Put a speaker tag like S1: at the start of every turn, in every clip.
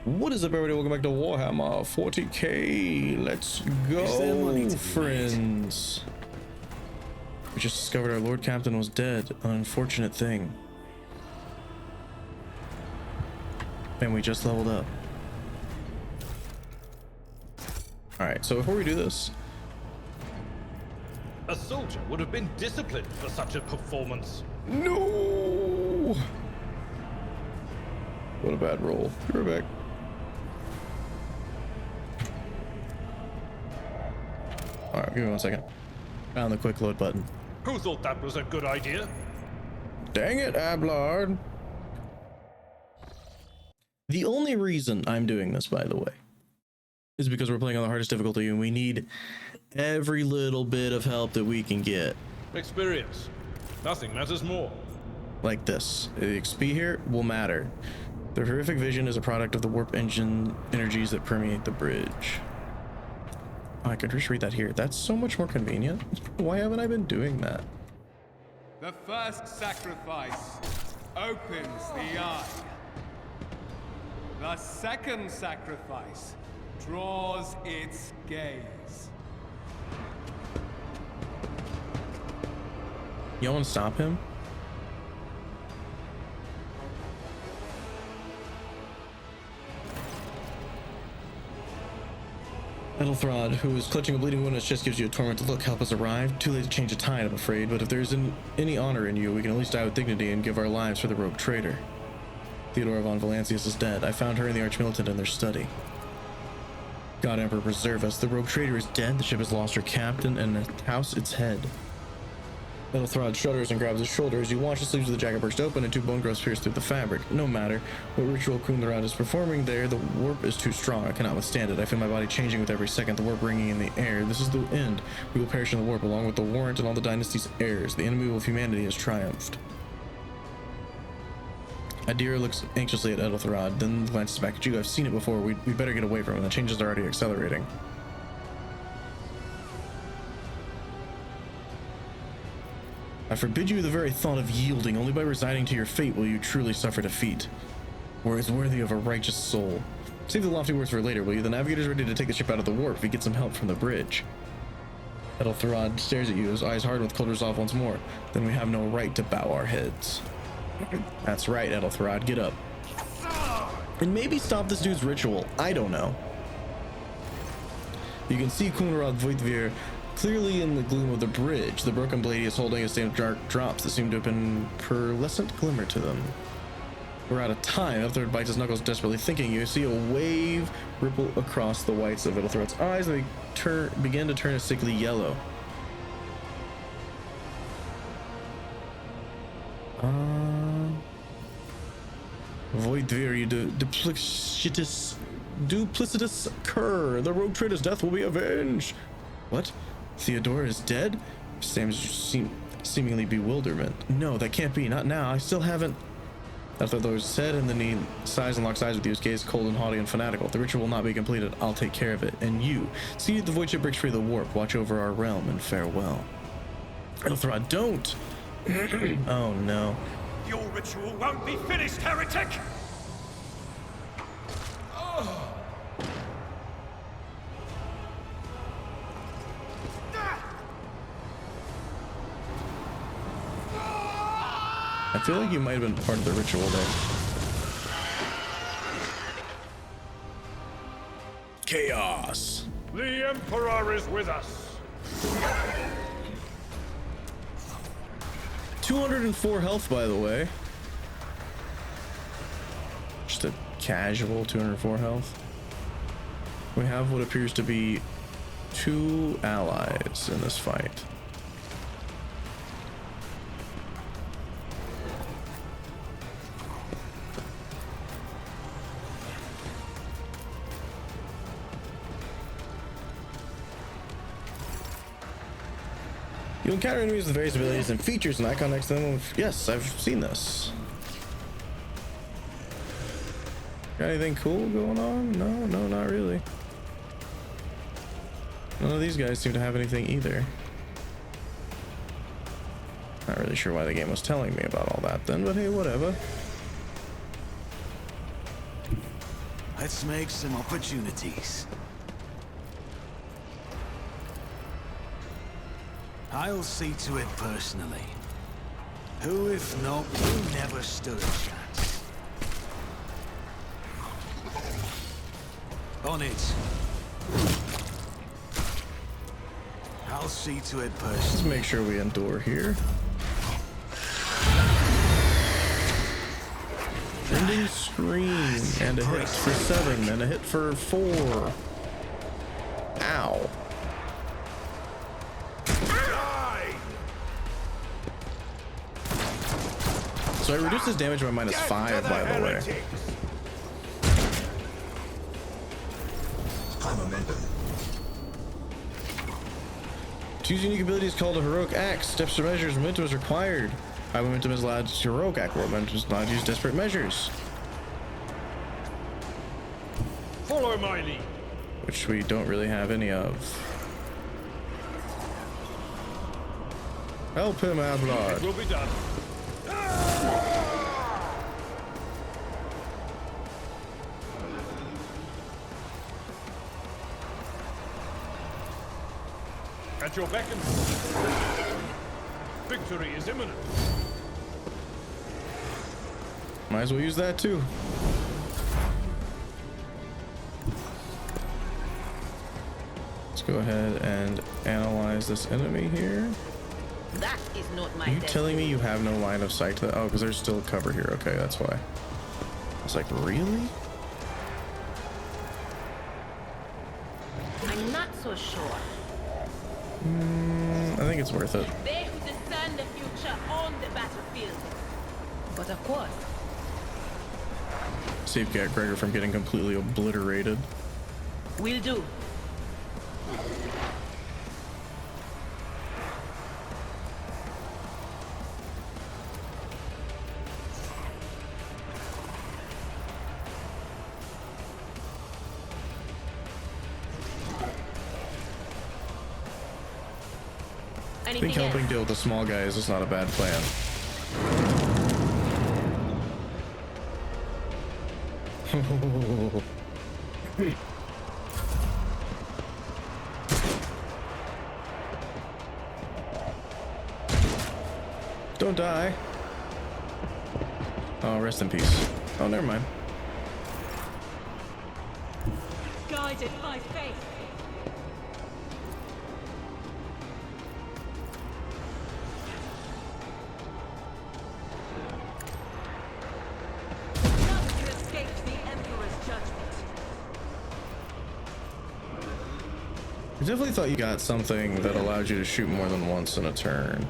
S1: What is up, everybody? Welcome back to Warhammer 40K. Let's go, friends. We just discovered our Lord Captain was dead. An unfortunate thing. And we just leveled up. Alright, so before we do this...
S2: A soldier would have been disciplined for such a performance.
S1: No! What a bad roll. You're back. Alright, give me 1 second. Found the quick load button.
S2: Who thought that was a good idea?
S1: Dang it, Ablard. The only reason I'm doing this, by the way, is because we're playing on the hardest difficulty and we need every little bit of help that we can get.
S2: Experience. Nothing matters more.
S1: Like this. The XP here will matter. The horrific vision is a product of the warp engine energies that permeate the bridge. Oh, I could just read that here. That's so much more convenient. Why haven't I been doing that?
S3: The first sacrifice opens the eye. The second sacrifice draws its gaze.
S1: You want to stop him? Ethelthrod, who is clutching a bleeding wound in his chest, gives you a tormented look. Help has arrived. Too late to change the tide, I'm afraid, but if there's any honor in you, we can at least die with dignity and give our lives for the rogue traitor. Theodora von Valancius is dead. I found her and the Archmilitant in their study. God Emperor preserve us. The rogue traitor is dead, the ship has lost her captain, and the house its head. Ethelthrod shudders and grabs his shoulder as you watch the sleeves of the jacket burst open and two bone growths pierce through the fabric. No matter what ritual Kunlarad is performing there, the warp is too strong. I cannot withstand it. I feel my body changing with every second, the warp ringing in the air. This is the end. We will perish in the warp along with the warrant and all the dynasty's heirs. The enemy of humanity has triumphed. Adira looks anxiously at Ethelthrod, then glances back at you. I've seen it before. We better get away from it. The changes are already accelerating. I forbid you the very thought of yielding. Only by resigning to your fate will you truly suffer defeat. Words worthy of a righteous soul. Save the lofty words for later, will you? The navigator's ready to take the ship out of the warp if we get some help from the bridge. Ethelthrod stares at you, his eyes hard with cold resolve once more. Then we have no right to bow our heads. That's right, Ethelthrod, get up. And maybe stop this dude's ritual. I don't know. You can see Kunrad Voitvir clearly in the gloom of the bridge. The broken blade he is holding is stained with dark drops that seem to have been pearlescent glimmer to them. We're out of time. Ethelthrod bites his knuckles, desperately thinking. You see a wave ripple across the whites of Ethelthrod's eyes, and they begin to turn a sickly yellow. Voidvir, you duplicitous cur. The rogue traitor's death will be avenged. What? Theodora is dead? Sam's seemingly bewilderment. No, that can't be. Not now. I still haven't. Ethelthrod said, and then he sighs and locks eyes with you, his gaze cold and haughty and fanatical. The ritual will not be completed. I'll take care of it. And you, see the voidship breaks free of the warp. Watch over our realm and farewell. Ethelthrod, don't. Oh no.
S4: Your ritual won't be finished, heretic!
S1: I feel like you might have been part of the ritual there. Chaos.
S4: The Emperor is with us!
S1: 204 health, by the way. Just a casual 204 health. We have what appears to be 2 allies in this fight. You encounter enemies with various abilities and features, an icon next to them. Yes, I've seen this. Got anything cool going on? No, not really. None of these guys seem to have anything either. Not really sure why the game was telling me about all that then, but hey, whatever.
S5: Let's make some opportunities. I'll see to it personally. Who, if not, you never stood a chance. On it. I'll see to it personally.
S1: Let's make sure we endure here. Ending scream and a hit for 7 and a hit for 4. Ow. So I reduced his damage by -5, by the way. To use unique abilities called a heroic act, steps or measures, momentum is required. High momentum is allowed to use heroic act, where momentum is allowed to use desperate measures.
S4: Follow my lead.
S1: Which we don't really have any of. Help him, Abelard.
S4: It will be done. At your beck and call. Victory is imminent.
S1: Might as well use that too. Let's go ahead and analyze this enemy here.
S6: That is not my
S1: Are you
S6: destiny.
S1: telling me you have no line of sight to that? Oh, because there's still cover here. Okay, that's why. I was like, really?
S6: I'm not so sure.
S1: I think it's worth it.
S6: They who discern the future on the battlefield. But of course,
S1: Safeguard Gregor from getting completely obliterated.
S6: will do.
S1: I think helping deal with the small guys is not a bad plan. Don't die. Oh, rest in peace. Oh, never mind.
S6: Guided by faith. Nothing escaped the Emperor's judgment.
S1: I definitely thought you got something that allowed you to shoot more than once in a turn.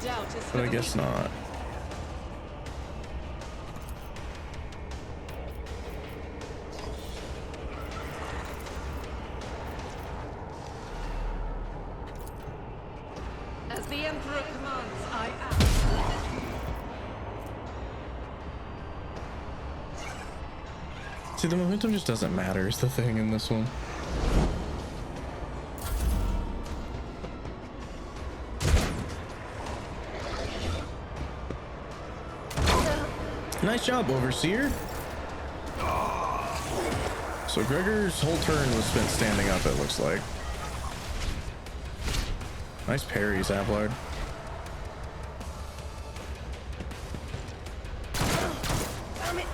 S6: Doubt is
S1: But I guess not.
S6: As the Emperor commands, I act.
S1: See, the momentum just doesn't matter is the thing in this one. Nice job, Overseer. So Gregor's whole turn was spent standing up, it looks like. Nice parries, Abelard.
S6: Damn it.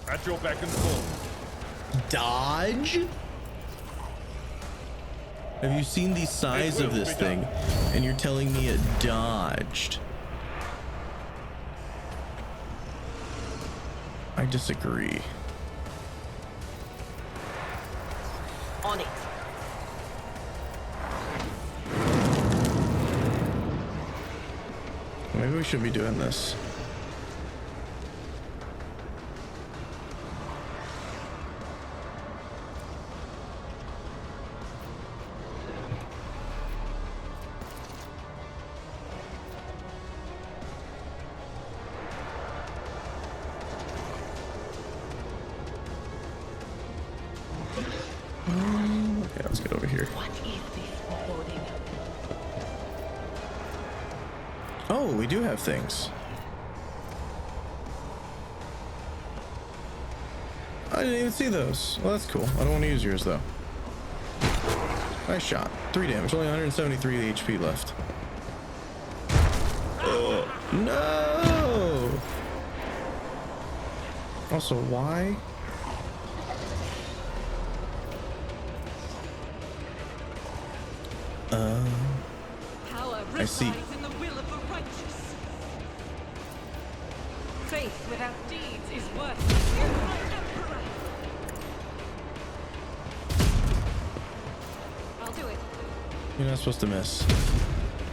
S4: At your beck and call.
S1: Dodge? Have you seen the size of this thing? And you're telling me it dodged? I disagree.
S6: On it.
S1: Maybe we shouldn't be doing this. Okay, let's get over here.
S6: What is this foreboding?
S1: Oh, we do have things. I didn't even see those. Well, that's cool. I don't want to use yours though. Nice shot. 3 damage. Only 173 HP left. Oh, no! Also, why?
S7: Power
S1: I see.
S7: resides in the will of the righteous. Faith without deeds is worthless. Emperor. I'll do it.
S1: You're not supposed to miss.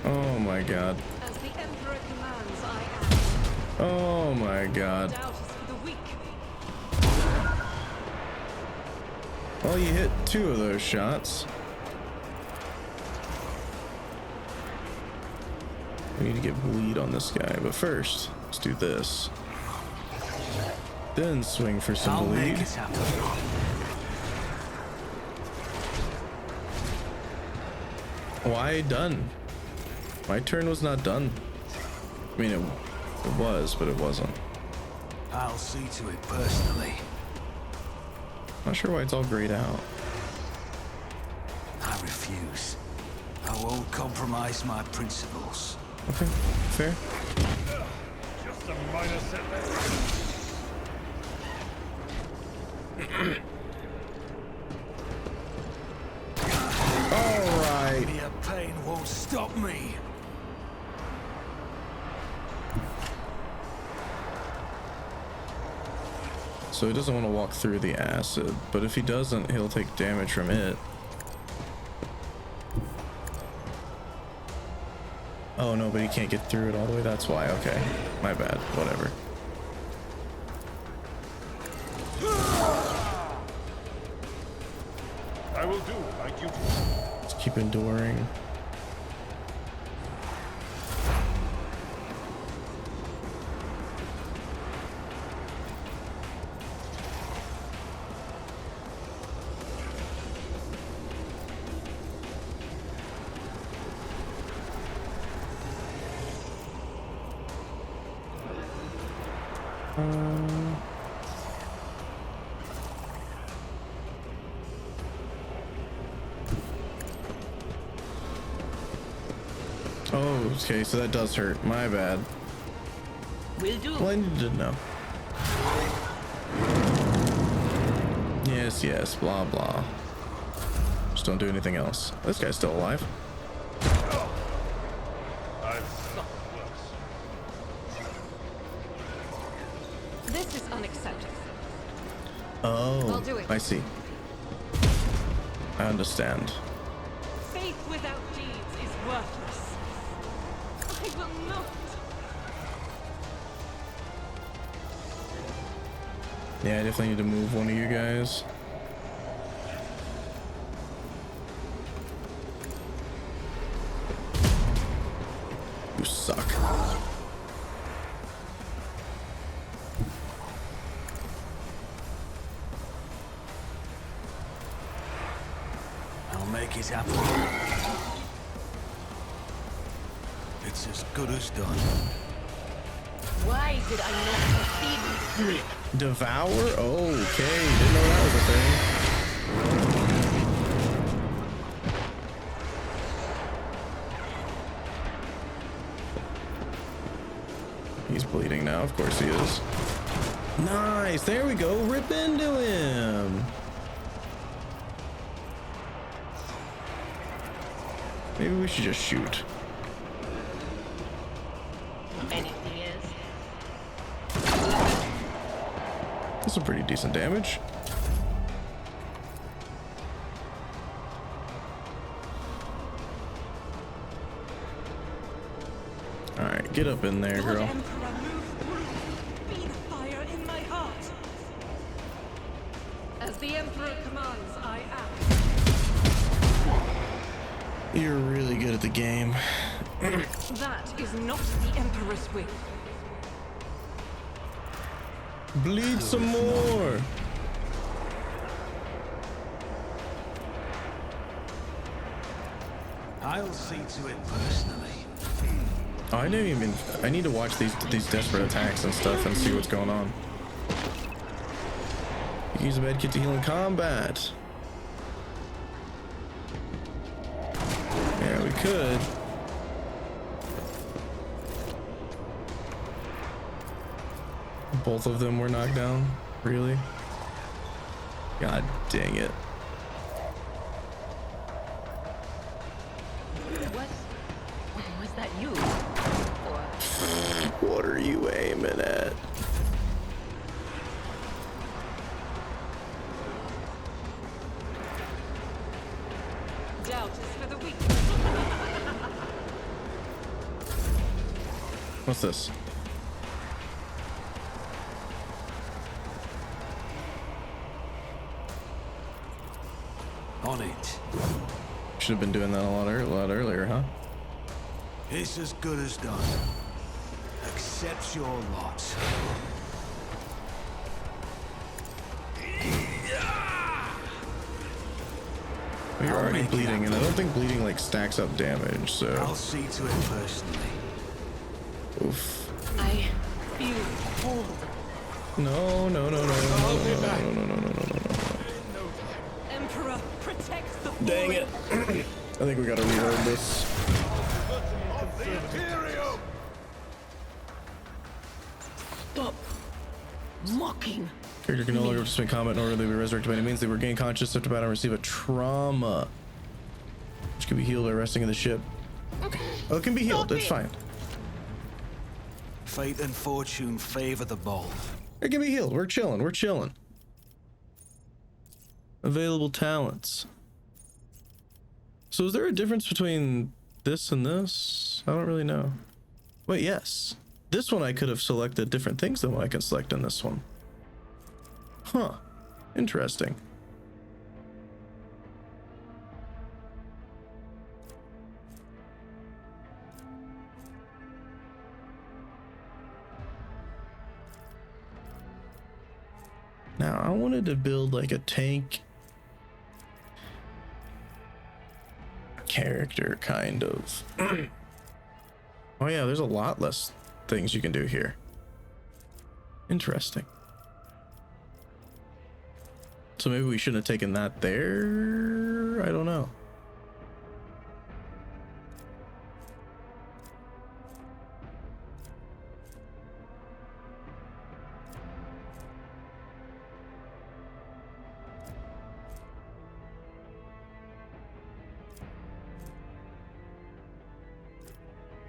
S1: Oh my god.
S7: As the Emperor commands, I act.
S1: Oh my god.
S7: Doubt is for the weak.
S1: Well, you hit 2 of those shots. We need to get bleed on this guy, but first, let's do this. Then swing for some
S5: I'll
S1: bleed.
S5: make it happen.
S1: Why done? My turn was not done. I mean, it was, but it wasn't.
S5: I'll see to it personally.
S1: Not sure why it's all grayed out.
S5: I refuse. I won't compromise my principles.
S1: Okay, fair.
S4: Just a minor setback.
S1: All right.
S5: Mere pain won't stop me.
S1: So he doesn't want to walk through the acid, but if he doesn't, he'll take damage from it. Oh no, but he can't get through it all the way. That's why. Okay, my bad. Whatever.
S4: I will do my duty.
S1: Let's keep enduring. Oh, okay, so that does hurt. My bad.
S6: Will do.
S1: Well, I needed to know. Yes, yes, blah, blah. Just don't do anything else. This guy's still alive.
S4: I've suffered worse.
S7: This is unacceptable.
S1: Oh,
S7: I'll do it.
S1: I see. I understand.
S7: Faith without deeds is worthless. I will not.
S1: Yeah, I definitely need to move one of you guys. You suck.
S5: I'll make it happen. It's as good as done.
S6: Why did I not succeed?
S1: Devour? Okay, didn't know that was a thing. He's bleeding now, of course he is. Nice, there we go, rip into him. Maybe we should just shoot.
S6: Anything else?
S1: That's some pretty decent damage. All right, get up in there,
S7: Lord
S1: girl.
S7: Emperor, move through. Be the fire in my heart. As the Emperor commands, I act.
S1: You're really good at the game.
S7: That is not the Emperor's will.
S1: Bleed some more.
S5: I'll see to it personally.
S1: Oh, I didn't even. I need to watch these desperate attacks and stuff and see what's going on. You can use a med kit to heal in combat. Yeah, we could. Both of them were knocked down. Really? God dang it.
S6: Was that you?
S1: What are you aiming at?
S7: Doubt is for the weak.
S1: What's this?
S5: On it.
S1: Should have been doing that a lot earlier, huh?
S5: It's as good as done. Accept your lot.
S1: Well, you're already bleeding, and I don't think bleeding like stacks up damage, so.
S5: I'll see to it personally.
S1: Oof.
S6: I feel cold.
S1: No.
S7: Emperor, protect the
S1: Dang it. I think we gotta reload this.
S6: Stop mocking.
S1: Character can no longer participate in combat nor will they be resurrected by any means. They regain consciousness after battle and receive a trauma, which can be healed by resting in the ship. Oh, it can be healed. It's fine.
S5: Fate and fortune favor the bold.
S1: It can be healed. We're chilling. Available talents. So is there a difference between this and this? I don't really know. Wait, yes. This one I could have selected different things than what I can select in this one. Huh. Interesting. Now, I wanted to build like a tank character, kind of. Oh yeah, there's a lot less things you can do here. Interesting. So maybe we shouldn't have taken that there? I don't know.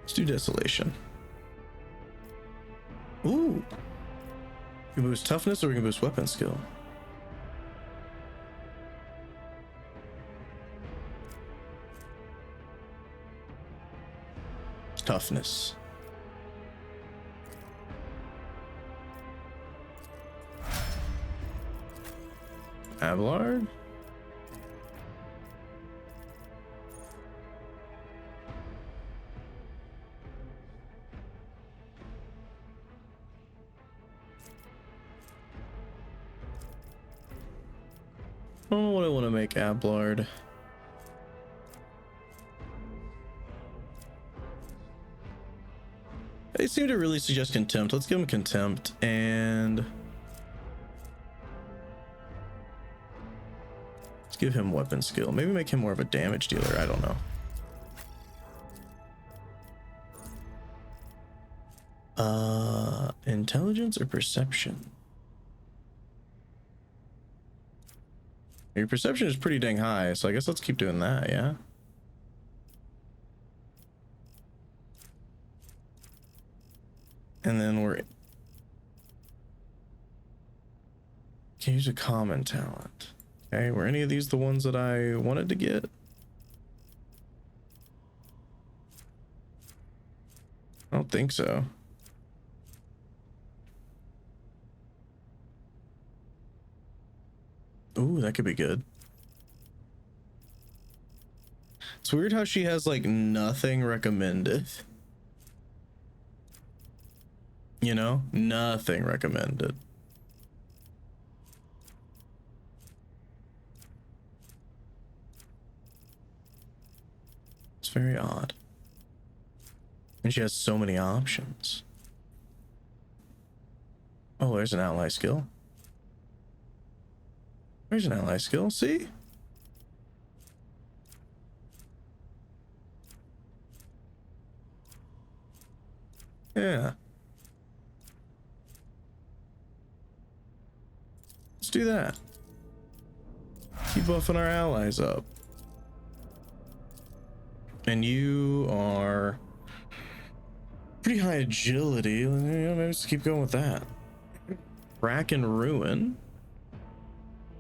S1: Let's do desolation. Ooh. We can boost toughness or we can boost weapon skill. Toughness. Abelard? I don't know what I want to make Abelard. They seem to really suggest contempt. Let's give him contempt and let's give him weapon skill. Maybe make him more of a damage dealer. I don't know. Intelligence or perception? Your perception is pretty dang high, so I guess let's keep doing that, yeah? And then can use a common talent. Okay, were any of these the ones that I wanted to get? I don't think so. Ooh, that could be good. It's weird how she has like nothing recommended. You know, nothing recommended. It's very odd. And she has so many options. Oh, there's an ally skill. There's an ally skill, see? Yeah. Let's do that. Keep buffing our allies up. And you are pretty high agility. Maybe let's keep going with that. Crack and ruin.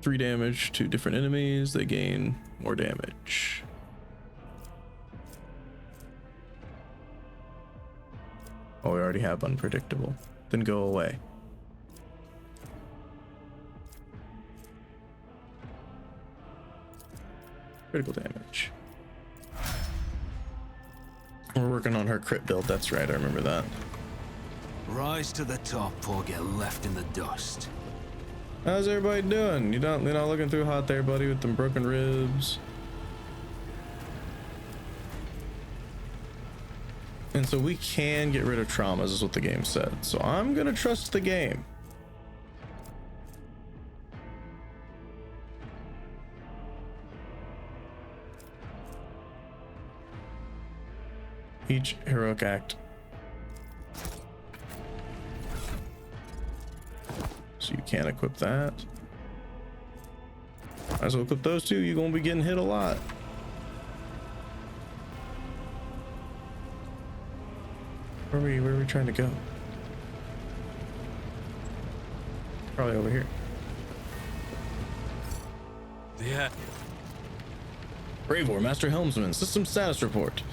S1: 3 damage to different enemies. They gain more damage. Oh, we already have unpredictable. Then go away. Critical damage. We're working on her crit build. That's right. I remember that.
S5: Rise to the top or get left in the dust.
S1: How's everybody doing? You're not looking too hot there, buddy, with them broken ribs. And so we can get rid of traumas, is what the game said. So I'm gonna trust the game. Each heroic act. So you can't equip that. Might as well equip those two. You're gonna be getting hit a lot. Where are we trying to go? Probably over here.
S5: Yeah.
S1: Bravor, Master Helmsman, system status report.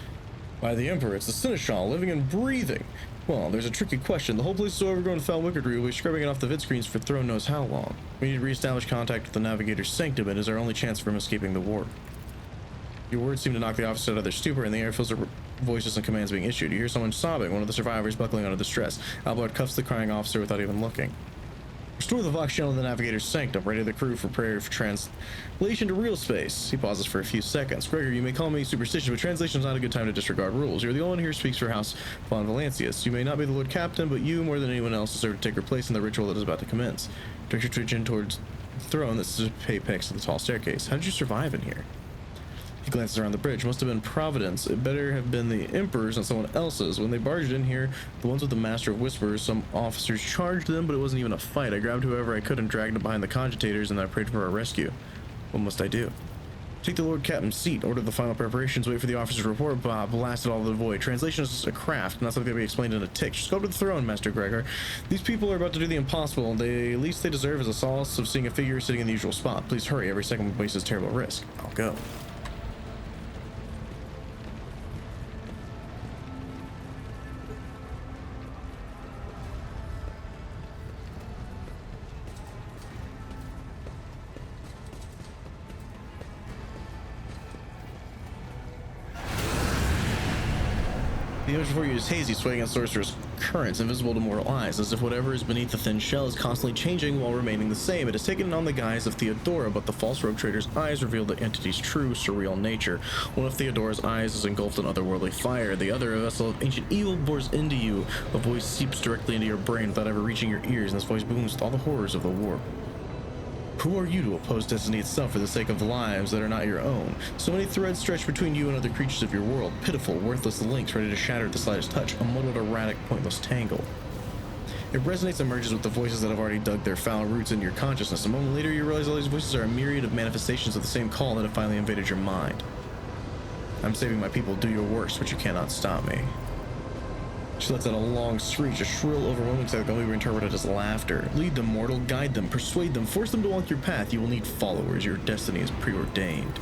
S1: By the Emperor, it's the Seneschal, living and breathing. Well, there's a tricky question. The whole place is overgrown with foul wickedry. We'll be scrubbing it off the vid screens for throne knows how long. We need to re-establish contact with the Navigator's Sanctum. It is our only chance from escaping the war. Your words seem to knock the officers out of their stupor, and the air fills with voices and commands being issued. You hear someone sobbing, one of the survivors buckling under the stress. Albert cuffs the crying officer without even looking. Restore the Vox channel in the Navigator's Sanctum. Ready the crew for prayer for translation to real space. He pauses for a few seconds. Gregor, you may call me superstitious, but translation is not a good time to disregard rules. You're the only one here who speaks for House Von Valancius. You may not be the Lord Captain, but you, more than anyone else, deserve to take your place in the ritual that is about to commence. Direct your attention towards the throne that sits at the apex of the tall staircase. How did you survive in here? He glances around the bridge. Must have been Providence. It better have been the Emperor's, not someone else's. When they barged in here, the ones with the Master of Whispers, some officers charged them, but it wasn't even a fight. I grabbed whoever I could and dragged them behind the cogitators, and I prayed for our rescue. What must I do? Take the Lord Captain's seat, order the final preparations, wait for the officer's report, blast it all to the void. Translation is a craft, not something that be explained in a tick. Just go to the throne, Master Gregor. These people are about to do the impossible, and the least they deserve is a solace of seeing a figure sitting in the usual spot. Please hurry, every second we waste is terrible risk. I'll go. The image before you is hazy, swaying against sorcerer's currents, invisible to mortal eyes, as if whatever is beneath the thin shell is constantly changing while remaining the same. It is taken on the guise of Theodora, but the false rogue trader's eyes reveal the entity's true, surreal nature. One of Theodora's eyes is engulfed in otherworldly fire, the other, a vessel of ancient evil, bores into you. A voice seeps directly into your brain without ever reaching your ears, and this voice booms with all the horrors of the war. Who are you to oppose destiny itself for the sake of lives that are not your own? So many threads stretch between you and other creatures of your world, pitiful, worthless links ready to shatter at the slightest touch, a muddled, erratic, pointless tangle. It resonates and merges with the voices that have already dug their foul roots into your consciousness. A moment later, you realize all these voices are a myriad of manifestations of the same call that have finally invaded your mind. I'm saving my people, do your worst, but you cannot stop me. She lets out a long screech, a shrill, overwhelming sound that can only be interpreted as laughter. Lead them, mortal, guide them, persuade them, force them to walk your path. You will need followers. Your destiny is preordained.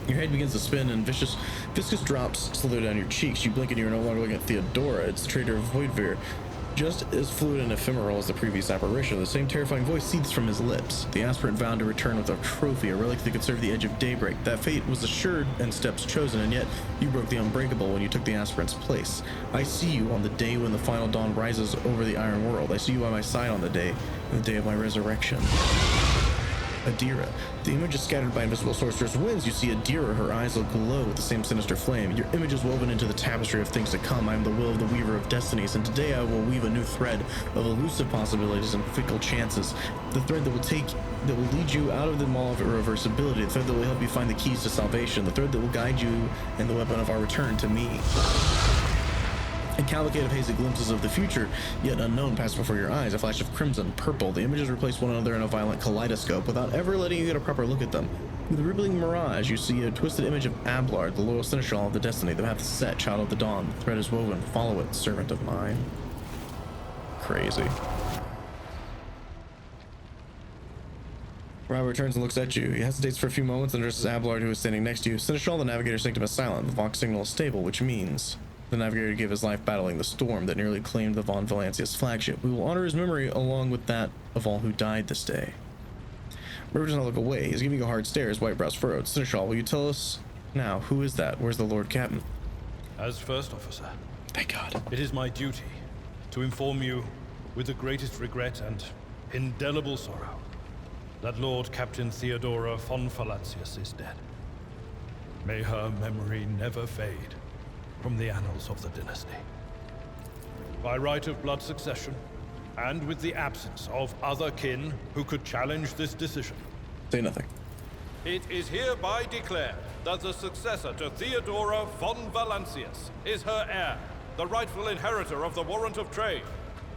S1: Your head begins to spin and viscous drops slither down your cheeks. You blink and you're no longer looking at Theodora. It's the traitor of Voidveer. Just as fluid and ephemeral as the previous apparition, the same terrifying voice seethes from his lips. The aspirant vowed to return with a trophy, a relic that could serve the edge of daybreak. That fate was assured and steps chosen, and yet you broke the unbreakable when you took the aspirant's place. I see you on the day when the final dawn rises over the Iron World. I see you by my side on the day of my resurrection. Adira. The image is scattered by invisible sorceress winds. You see Adira, her eyes will glow with the same sinister flame. Your image is woven into the tapestry of things to come. I am the will of the weaver of destinies, and today I will weave a new thread of elusive possibilities and fickle chances. The thread that will lead you out of the maw of irreversibility, the thread that will help you find the keys to salvation, the thread that will guide you in the weapon of our return to me. A cavalcade of hazy glimpses of the future, yet unknown, pass before your eyes. A flash of crimson, purple. The images replace one another in a violent kaleidoscope without ever letting you get a proper look at them. With a rippling mirage, you see a twisted image of Abelard, the loyal seneschal of the destiny. The path is set, child of the dawn. The thread is woven. Follow it, servant of mine. Crazy. Robert turns and looks at you. He hesitates for a few moments and addresses Abelard, who is standing next to you. Seneschal, the navigator sanctum is silent. The Vox signal is stable, which means the navigator gave his life battling the storm that nearly claimed the Von Valancius flagship. We will honor his memory along with that of all who died this day. River does not look away. He's giving you a hard stare, his white brows furrowed. Seneschal, will you tell us now, who is that? Where's the Lord Captain?
S4: As first officer,
S1: Thank God.
S4: it is my duty to inform you with the greatest regret and indelible sorrow that Lord Captain Theodora von Valancius is dead. May her memory never fade from the annals of the dynasty. By right of blood succession, and with the absence of other kin who could challenge this decision,
S1: Say nothing.
S2: It is hereby declared that the successor to Theodora von Valancius is her heir, the rightful inheritor of the warrant of trade,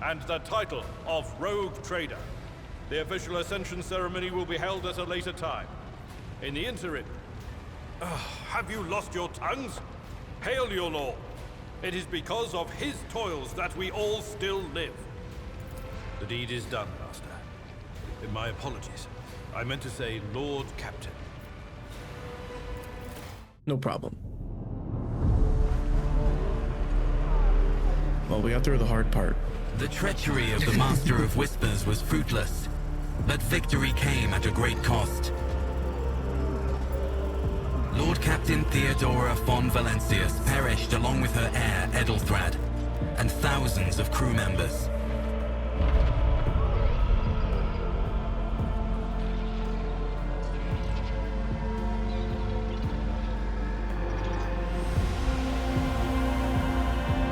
S2: and the title of Rogue Trader. The official ascension ceremony will be held at a later time. In the interim, have you lost your tongues? Hail your lord. It is because of his toils that we all still live. The deed is done, Master. My apologies. I meant to say Lord Captain.
S1: No problem. Well, we got through the hard part.
S8: The treachery of the Master of Whispers was fruitless, but victory came at a great cost. Lord Captain Theodora von Valancius perished along with her heir, Edelthrad, and thousands of crew members.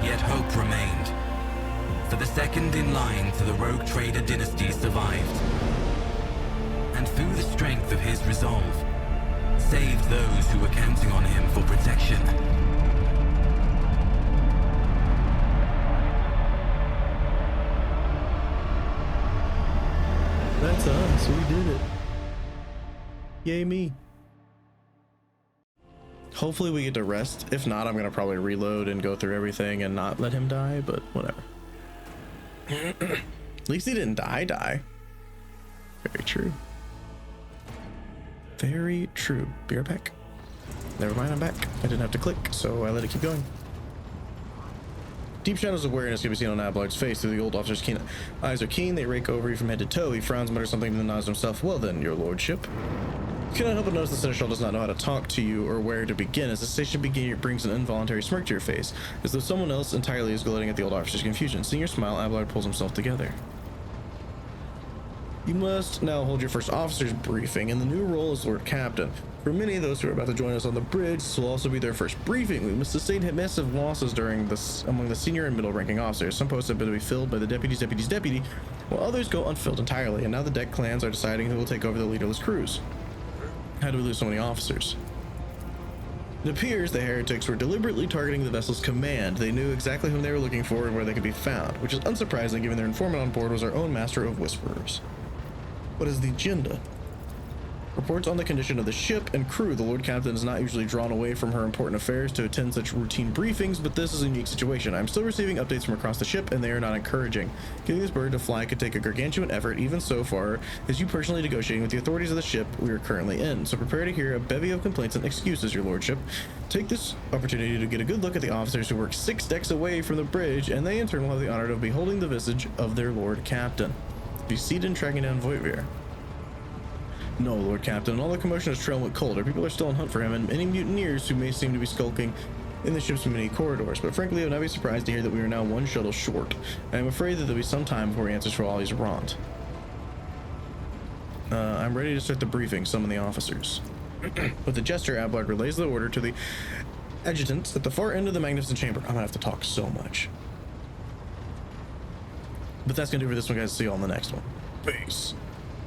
S8: Yet hope remained, for the second in line to the Rogue Trader dynasty survived, and through the strength of his resolve, saved those who were counting on him for protection.
S1: That's us. We did it. Yay me. Hopefully we get to rest. If not, I'm going to probably reload and go through everything and not let him die, but whatever. At least he didn't die. Very true. Very true. Be right back. Never mind, I'm back. I didn't have to click, so I let it keep going. Deep shadows of wariness can be seen on Abelard's face through the old officer's keen eyes are keen. They rake over you from head to toe. He frowns, mutters something, and then nods himself. Well then, your lordship. You cannot help but notice the seneschal does not know how to talk to you or where to begin. As the station begins, brings an involuntary smirk to your face, as though someone else entirely is gloating at the old officer's confusion. Seeing your smile, Abelard pulls himself together. You must now hold your first officer's briefing, and the new role is Lord Captain. For many of those who are about to join us on the bridge, this will also be their first briefing. We must sustain massive losses during this among the senior and middle-ranking officers. Some posts have been to be filled by the deputy, while others go unfilled entirely, and now the deck clans are deciding who will take over the leaderless crews. How do we lose so many officers? It appears the heretics were deliberately targeting the vessel's command. They knew exactly whom they were looking for and where they could be found, which is unsurprising given their informant on board was our own Master of Whisperers. What is the agenda? Reports on the condition of the ship and crew. The Lord Captain is not usually drawn away from her important affairs to attend such routine briefings, but this is a unique situation. I'm still receiving updates from across the ship, and they are not encouraging. Getting this bird to fly could take a gargantuan effort, even so far as you personally negotiating with the authorities of the ship we are currently in. So prepare to hear a bevy of complaints and excuses, your lordship. Take this opportunity to get a good look at the officers who work 6 decks away from the bridge, and they in turn will have the honor of beholding the visage of their Lord Captain. Be seated in tracking down Voidveer. No, Lord Captain, all the commotion is trailing with cold. Our people are still on hunt for him, and any mutineers who may seem to be skulking in the ship's many corridors. But frankly, I would not be surprised to hear that we are now 1 shuttle short. I am afraid that there will be some time before he answers for all he's wronged. I'm ready to start the briefing. Summon the officers. With a gesture, Abelard relays the order to the adjutants at the far end of the magnificent chamber. I'm gonna have to talk so much. But that's gonna do for this one, guys. See you all in the next one. Peace.